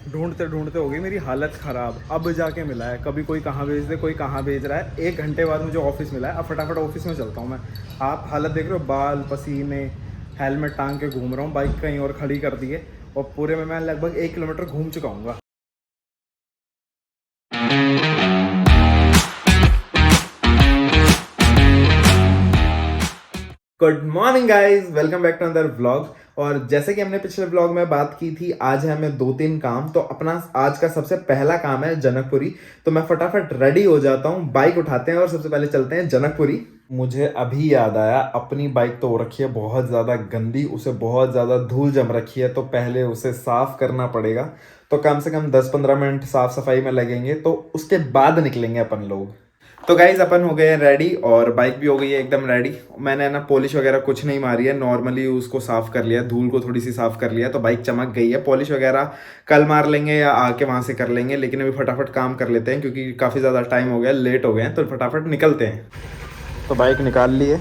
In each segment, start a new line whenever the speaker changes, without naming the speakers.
ढूंढते ढूंढते हो गई मेरी हालत ख़राब। अब जाके मिला है, कभी कोई कहाँ भेज दे, कोई कहाँ भेज रहा है। 1 घंटे बाद मुझे ऑफिस मिला है। अब फटाफट ऑफिस में चलता हूँ मैं। आप हालत देख रहे हो, बाल पसीने, हेलमेट टांग के घूम रहा हूँ, बाइक कहीं और खड़ी कर दी है। और पूरे में मैं लगभग 1 किलोमीटर घूम चुका हूँ। Good morning guys, welcome back to another vlog. और जैसे कि हमने पिछले व्लॉग में बात की थी, आज है हमें 2-3 काम। तो अपना आज का सबसे पहला काम है जनकपुरी। तो मैं फटाफट रेडी हो जाता हूँ, बाइक उठाते हैं और सबसे पहले चलते हैं जनकपुरी। मुझे अभी याद आया, अपनी बाइक तो हो रखी है बहुत ज़्यादा गंदी, उसे बहुत ज़्यादा धूल जम रखी है, तो पहले उसे साफ करना पड़ेगा। तो कम से कम 10-15 मिनट साफ सफाई में लगेंगे, तो उसके बाद निकलेंगे अपन लोग। तो गाइज अपन हो गए हैं रेडी और बाइक भी हो गई है एकदम रेडी। मैंने ना पॉलिश वगैरह कुछ नहीं मारी है, नॉर्मली उसको साफ कर लिया, धूल को थोड़ी सी साफ कर लिया, तो बाइक चमक गई है। पॉलिश वगैरह कल मार लेंगे या आके वहां से कर लेंगे, लेकिन अभी फटाफट काम कर लेते हैं क्योंकि काफ़ी ज़्यादा टाइम हो गया, लेट हो गए हैं, तो फटाफट निकलते हैं। तो बाइक निकाल लिए।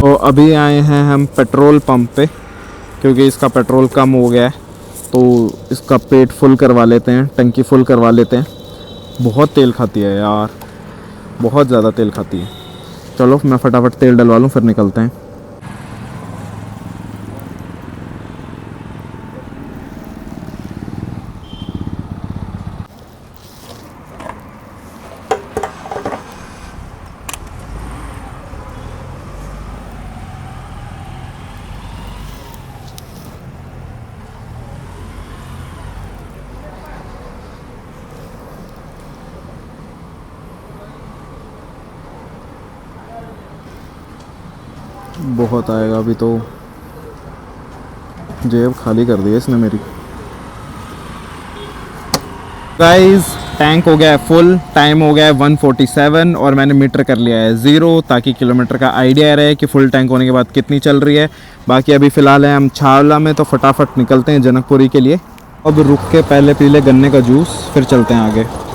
तो अभी आए हैं हम पेट्रोल पंप पे, क्योंकि इसका पेट्रोल कम हो गया है, तो इसका पेट फुल करवा लेते हैं, टंकी फुल करवा लेते हैं। बहुत तेल खाती है यार, बहुत ज़्यादा तेल खाती है। चलो मैं फटाफट तेल डलवा लूँ, फिर निकलते हैं। बहुत आएगा अभी तो, जेब खाली कर दी है इसने मेरी। गाइस टैंक हो गया है फुल, टाइम हो गया है 1:47 और मैंने मीटर कर लिया है 0, ताकि किलोमीटर का आइडिया रहे कि फुल टैंक होने के बाद कितनी चल रही है। बाकी अभी फ़िलहाल है हम छावला में, तो फटाफट निकलते हैं जनकपुरी के लिए। अब रुक के पहले पी ले गन्ने का जूस, फिर चलते हैं आगे।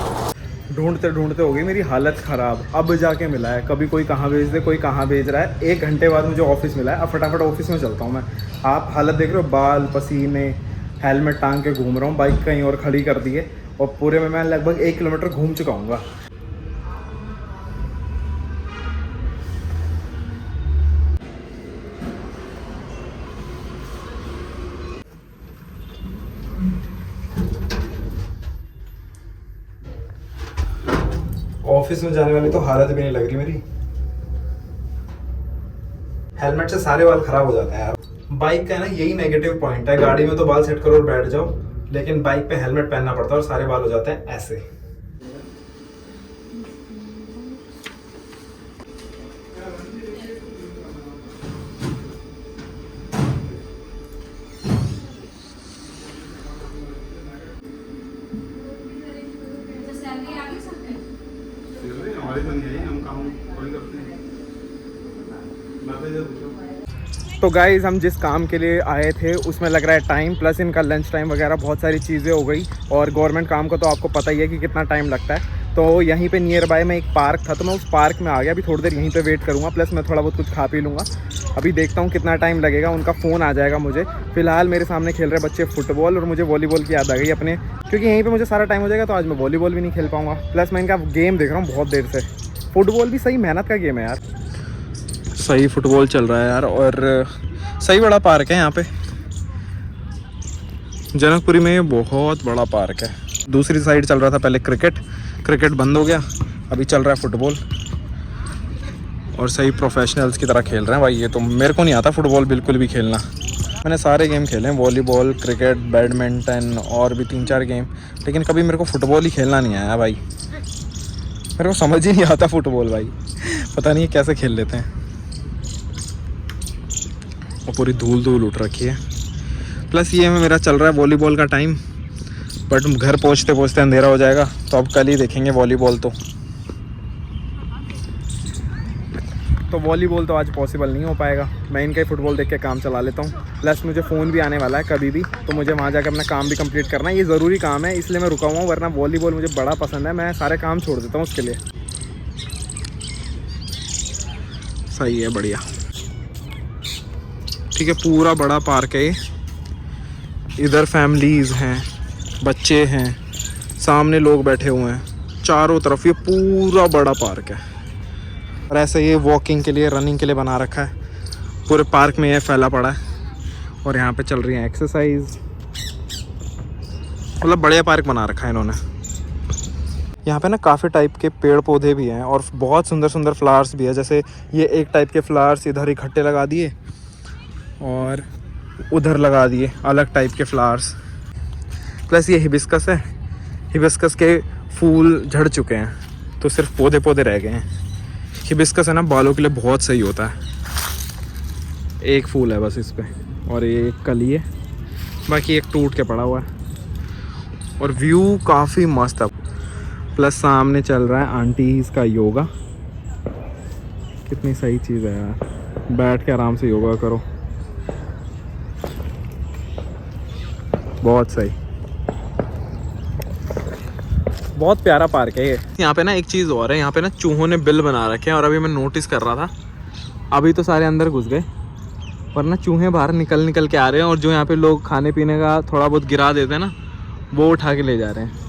ढूंढते ढूंढते हो गई मेरी हालत ख़राब। अब जाके मिला है, कभी कोई कहाँ भेज दे, कोई कहाँ भेज रहा है। 1 घंटे बाद मुझे ऑफिस मिला है। अब फटाफट ऑफिस में चलता हूँ मैं। आप हालत देख रहे हो, बाल पसीने, हेलमेट टांग के घूम रहा हूँ, बाइक कहीं और खड़ी कर दी है। और पूरे में मैं लगभग 1 किलोमीटर घूम चुका हूँ। ऑफिस में जाने वाली तो हालत भी नहीं लग रही मेरी। हेलमेट से सारे बाल खराब हो जाते हैं यार। बाइक का है ना, यही नेगेटिव पॉइंट है। गाड़ी में तो बाल सेट करो और बैठ जाओ, लेकिन बाइक पे हेलमेट पहनना पड़ता है और सारे बाल हो जाते हैं ऐसे। तो गाइज़ हम जिस काम के लिए आए थे उसमें लग रहा है टाइम, प्लस इनका लंच टाइम वगैरह बहुत सारी चीज़ें हो गई। और गवर्नमेंट काम का तो आपको पता ही है कि कितना टाइम लगता है। तो यहीं पे नियर बाय में एक पार्क था, तो मैं उस पार्क में आ गया। अभी थोड़ी देर यहीं पे वेट करूँगा, प्लस मैं थोड़ा बहुत कुछ खा पी लूँगा। अभी देखता हूँ कितना टाइम लगेगा, उनका फ़ोन आ जाएगा मुझे। फ़िलहाल मेरे सामने खेल रहे बच्चे फुटबॉल, और मुझे वॉलीबॉल की याद आ गई अपने, क्योंकि यहीं पर मुझे सारा टाइम हो जाएगा। तो आज मैं वॉलीबॉल भी नहीं खेल पाऊँगा। प्लस मैं इनका गेम देख रहा हूँ बहुत देर से। फुटबॉल भी सही मेहनत का गेम है यार, सही फुटबॉल चल रहा है यार। और सही बड़ा पार्क है यहाँ पे जनकपुरी में, बहुत बड़ा पार्क है। दूसरी साइड चल रहा था पहले क्रिकेट बंद हो गया, अभी चल रहा है फुटबॉल। और सही प्रोफेशनल्स की तरह खेल रहे हैं भाई। ये तो मेरे को नहीं आता फुटबॉल बिल्कुल भी खेलना। मैंने सारे गेम खेले हैं, वॉलीबॉल, क्रिकेट, बैडमिंटन और भी 3-4 गेम, लेकिन कभी मेरे को फुटबॉल ही खेलना नहीं आया भाई। मेरे को समझ ही नहीं आता फुटबॉल भाई, पता नहीं कैसे खेल लेते हैं। और पूरी धूल उठ रखी है। प्लस ये मेरा चल रहा है वॉलीबॉल का टाइम, बट घर पहुंचते पहुंचते अंधेरा हो जाएगा, तो अब कल ही देखेंगे वॉलीबॉल। तो तो वॉलीबॉल तो आज पॉसिबल नहीं हो पाएगा, मैं इनका ही फुटबॉल देख के काम चला लेता हूँ। प्लस मुझे फ़ोन भी आने वाला है कभी भी, तो मुझे वहाँ जाकर अपना काम भी कंप्लीट करना है, ये ज़रूरी काम है, इसलिए मैं रुका हुआ हूँ। वरना वॉलीबॉल मुझे बड़ा पसंद है, मैं सारे काम छोड़ देता हूँ उसके लिए। सही है, बढ़िया, ठीक है। पूरा बड़ा पार्क है ये, इधर फैमिलीज़ हैं, बच्चे हैं, सामने लोग बैठे हुए हैं, चारों तरफ ये पूरा बड़ा पार्क है। और ऐसे ये वॉकिंग के लिए, रनिंग के लिए बना रखा है, पूरे पार्क में ये फैला पड़ा है। और यहाँ पे चल रही है एक्सरसाइज, मतलब बढ़िया पार्क बना रखा है इन्होंने। यहाँ पे ना काफ़ी टाइप के पेड़ पौधे भी हैं और बहुत सुंदर सुंदर फ्लावर्स भी है। जैसे ये एक टाइप के फ्लावर्स इधर इकट्ठे लगा दिए और उधर लगा दिए अलग टाइप के फ्लावर्स। प्लस ये हिबिस्कस है, हिबिस्कस के फूल झड़ चुके हैं तो सिर्फ पौधे पौधे रह गए हैं। हिबिस्कस है ना, बालों के लिए बहुत सही होता है। एक फूल है बस इस पे और ये एक कली है, बाकी एक टूट के पड़ा हुआ है। और व्यू काफ़ी मस्त है। प्लस सामने चल रहा है आंटीज़ का योगा, कितनी सही चीज़ है यार, बैठ के आराम से योगा करो, बहुत सही, बहुत प्यारा पार्क है ये। यहाँ पे ना एक चीज़ और है, यहाँ पे ना चूहों ने बिल बना रखे हैं और अभी मैं नोटिस कर रहा था, अभी तो सारे अंदर घुस गए वरना चूहे बाहर निकल के आ रहे हैं। और जो यहाँ पे लोग खाने पीने का थोड़ा बहुत गिरा देते हैं ना, वो उठा के ले जा रहे हैं।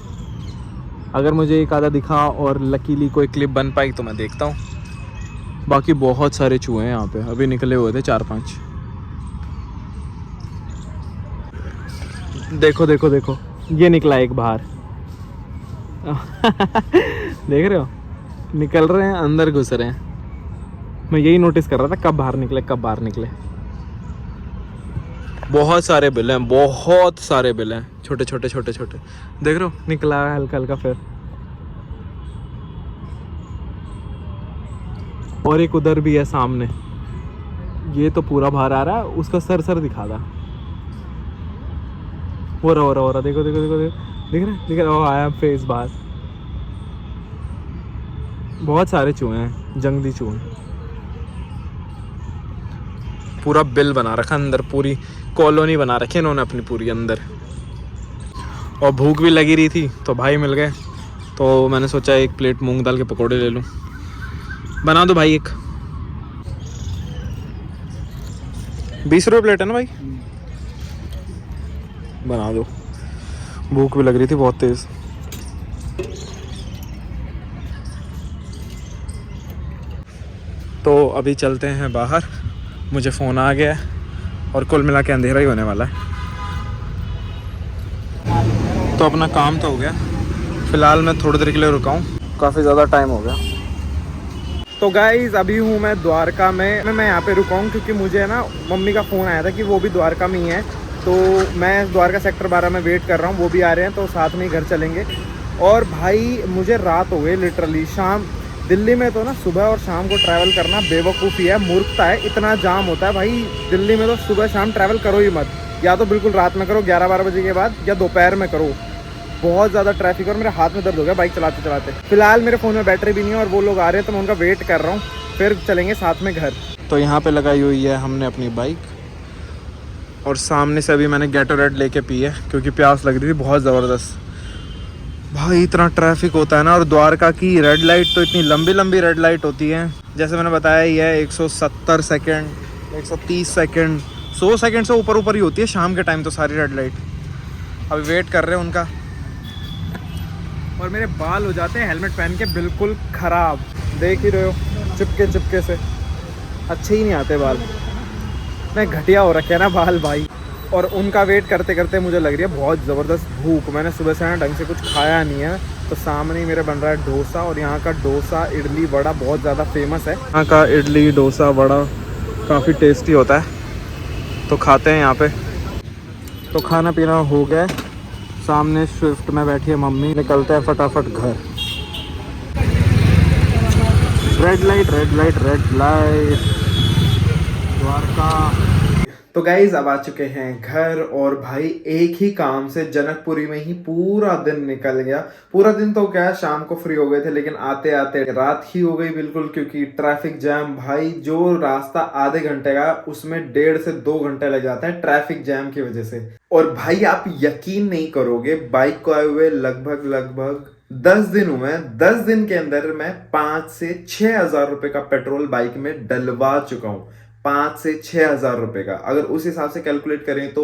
अगर मुझे एक आधा दिखा और लकीली कोई क्लिप बन पाई तो मैं देखता हूँ। बाकी बहुत सारे चूहे हैं यहाँ पे, अभी निकले हुए थे 4-5। देखो देखो देखो, ये निकला एक बाहर देख रहे हो, निकल रहे हैं, अंदर घुस रहे हैं। मैं यही नोटिस कर रहा था कब बाहर निकले, कब बाहर निकले। बहुत सारे बिल हैं, बहुत सारे बिल हैं, छोटे छोटे छोटे छोटे, देख रहे हो, निकला है हल्का हल्का। फिर और एक उधर भी है सामने, ये तो पूरा बाहर आ रहा है, उसका सर दिखा था। हो रहा, देखो देखो देखो देखो, दिख रहा, वो आया फेस बाहर। बहुत सारे चूहे हैं, जंगली चूहे। पूरा बिल बना रखा अंदर, पूरी कॉलोनी बना रखी है इन्होंने अपनी पूरी अंदर। और भूख भी लगी रही थी तो भाई मिल गए, तो मैंने सोचा एक प्लेट मूंग दाल के पकौड़े ले लूं। बना दो भाई एक। 20 रुपये प्लेट है ना भाई, बना दो, भूख भी लग रही थी बहुत तेज। तो अभी चलते हैं बाहर, मुझे फ़ोन आ गया है और कुल मिला के अंधेरा ही होने वाला है। तो अपना काम तो हो गया, फ़िलहाल मैं थोड़ी देर के लिए रुका हूँ, काफ़ी ज़्यादा टाइम हो गया। तो गाइज़ अभी हूँ मैं द्वारका में, मैं यहाँ पे रुका हूँ क्योंकि मुझे ना मम्मी का फ़ोन आया था कि वो भी द्वारका में ही है। तो मैं द्वारका सेक्टर 12 में वेट कर रहा हूँ, वो भी आ रहे हैं, तो साथ में ही घर चलेंगे। और भाई मुझे रात हो गई लिटरली, शाम। दिल्ली में तो ना सुबह और शाम को ट्रैवल करना बेवकूफ़ी है, मूर्खता है, इतना जाम होता है भाई दिल्ली में। तो सुबह शाम ट्रैवल करो ही मत, या तो बिल्कुल रात में करो 11-12 बजे के बाद, या दोपहर में करो। बहुत ज़्यादा ट्रैफिक, और मेरे हाथ में दर्द हो गया बाइक चलाते चलाते। फिलहाल मेरे फ़ोन में बैटरी भी नहीं है और वो लोग आ रहे हैं तो मैं उनका वेट कर रहा हूँ, फिर चलेंगे साथ में घर। तो यहाँ पे लगाई हुई है हमने अपनी बाइक, और सामने से अभी मैंने गैटोरेड लेके पी है क्योंकि प्यास लग रही थी बहुत ज़बरदस्त। भाई इतना ट्रैफिक होता है ना, और द्वारका की रेड लाइट तो इतनी लंबी लंबी रेड लाइट होती है, जैसे मैंने बताया ही है 170 सेकेंड, 130 सेकेंड, 100 सेकेंड से ऊपर ही होती है शाम के टाइम तो सारी रेड लाइट। अभी वेट कर रहे हैं उनका। और मेरे बाल हो जाते हैं हेलमेट पहन के बिल्कुल ख़राब, देख ही रहे हो, चिपके से अच्छे ही नहीं आते बाल, मैं घटिया हो रखे हैं ना बाल भाई। और उनका वेट करते करते मुझे लग रही है बहुत ज़बरदस्त भूख, मैंने सुबह से ना ढंग से कुछ खाया नहीं है। तो सामने ही मेरे बन रहा है डोसा, और यहाँ का डोसा इडली वड़ा बहुत ज़्यादा फेमस है। यहाँ का इडली डोसा वड़ा काफ़ी टेस्टी होता है, तो खाते हैं यहाँ पे। तो खाना पीना हो गया, सामने स्विफ्ट में बैठी है मम्मी, निकलते हैं फटाफट घर। Red light Dwarka. तो गाइज अब आ चुके हैं घर और भाई एक ही काम से जनकपुरी में ही पूरा दिन निकल गया। पूरा दिन तो क्या, शाम को फ्री हो गए थे, लेकिन आते आते रात ही हो गई बिल्कुल, क्योंकि ट्रैफिक जैम भाई, जो रास्ता आधे घंटे का उसमें 1.5 से 2 घंटे लग जाते हैं ट्रैफिक जैम की वजह से। और भाई आप यकीन नहीं करोगे, बाइक को आए हुए लगभग 10 दिन हुए हैं। 10 दिन के अंदर मैं 5 से 6 हजार रुपए का पेट्रोल बाइक में डलवा चुका हूँ। 5 से 6 हजार रुपए का, अगर उस हिसाब से कैलकुलेट करें तो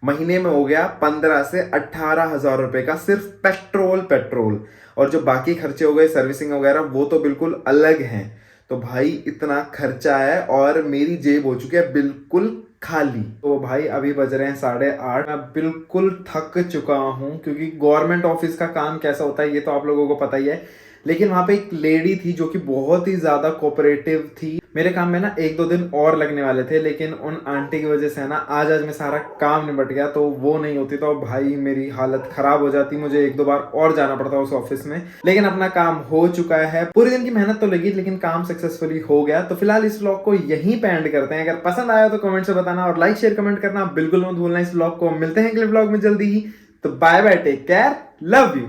महीने में हो गया 15 से 18 हजार रुपए का सिर्फ पेट्रोल। और जो बाकी खर्चे हो गए सर्विसिंग वगैरह, वो तो बिल्कुल अलग हैं। तो भाई इतना खर्चा है और मेरी जेब हो चुकी है बिल्कुल खाली। तो भाई अभी बज रहे हैं 8:30। मैं बिल्कुल थक चुका हूँ, क्योंकि गवर्नमेंट ऑफिस का काम कैसा होता है ये तो आप लोगों को पता ही है। लेकिन वहां पे एक लेडी थी जो कि बहुत ही ज्यादा कोऑपरेटिव थी। मेरे काम में ना 1-2 दिन और लगने वाले थे, लेकिन उन आंटी की वजह से ना आज में सारा काम निपट गया। तो वो नहीं होती तो भाई मेरी हालत खराब हो जाती, मुझे 1-2 बार और जाना पड़ता उस ऑफिस में। लेकिन अपना काम हो चुका है, पूरे दिन की मेहनत तो लगी लेकिन काम सक्सेसफुली हो गया। तो फिलहाल इस व्लॉग को यहीं पे एंड करते हैं। अगर पसंद आया तो कमेंट से बताना और लाइक शेयर कमेंट करना बिल्कुल मत भूलना। इस व्लॉग को मिलते हैं अगले व्लॉग में जल्दी ही। तो bye bye, take care, love you.